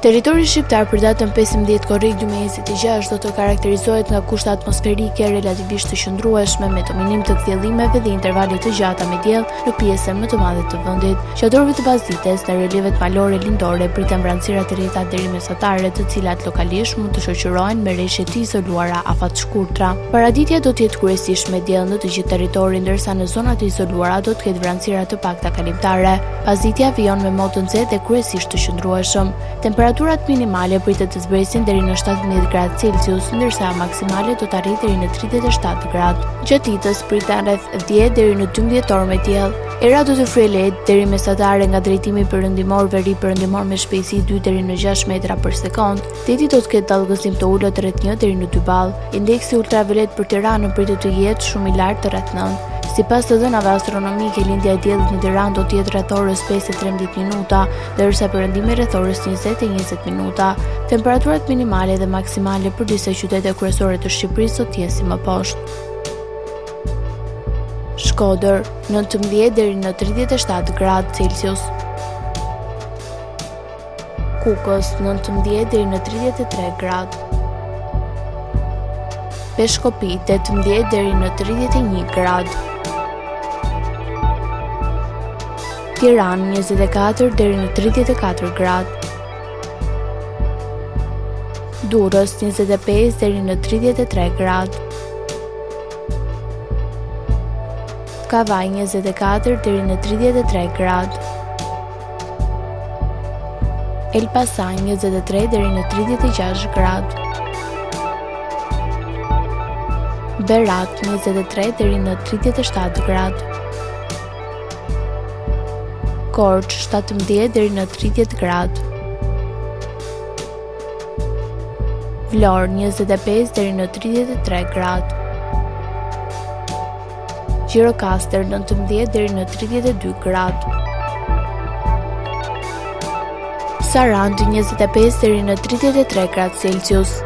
Territori shqiptar për datën 15 korrik 2026 do të karakterizohet nga kushte atmosferike relativisht të qëndrueshme me të minim të kthjellimeve dhe intervale të gjata me diell në pjesën më të madhe të vendit. Qendrove të pasdites në relievet malore lindore pritën vranësira të rrethta deri mesatare, të cilat lokalisht mund të shoqërohen me rreshje të izoluara afat shkurtra. Paraditja do të jetë kryesisht me diell në të gjithë territorin, ndërsa në zonat e izoluara do të ketë vranësira të pakta kalimtare. Pasditja vijon me mod të nxehtë dhe kryesisht të qëndrueshëm. Temperaturat minimale pritet të zbresin deri në 17 gradë Celsius, ndërsa maksimale do të arrijë deri në 37 gradë. Gjatë ditës priten rreth 10 deri në 12 orë me diell. Era do të frejë lehtë deri mesatare nga drejtimi perëndimor veri perëndimor me shpejtësi 2 deri në 6 metra për sekond. Deti do të ketë dallgëzim të ulët rreth 1 deri në 2 ball. Indeksi ultraviolet për Tiranën pritet të jetë shumë i lartë rreth 9. Sipas të dhënave astronomike, lindja e diellit në Tiranë do të jetë rreth orës 5:13 minuta, ndërsa perëndimi rreth orës 20:20 minuta. Temperaturat minimale dhe maksimale për disa qytete kryesore të Shqipërisë do të jenë si më poshtë. Shkodër, 19 deri në 37 gradë Celsius. Kukës, 19 deri në 33 gradë. Peshkopi, 18 deri në 31 gradë. Tiranë, 24 deri në 34 gradë. Durrës, 25 deri në 33 gradë. Kavaj, 24 deri në 33 gradë. Elbasan, 23 deri në 36 gradë. Berak, 23 deri në 37 gradë. Korçë, 17 deri në 30 gradë. Vlorë, 25 deri në 33 gradë. Gjirokastër, 19 deri në 32 gradë. Sarandë, 25 deri në 33 gradë Celsius.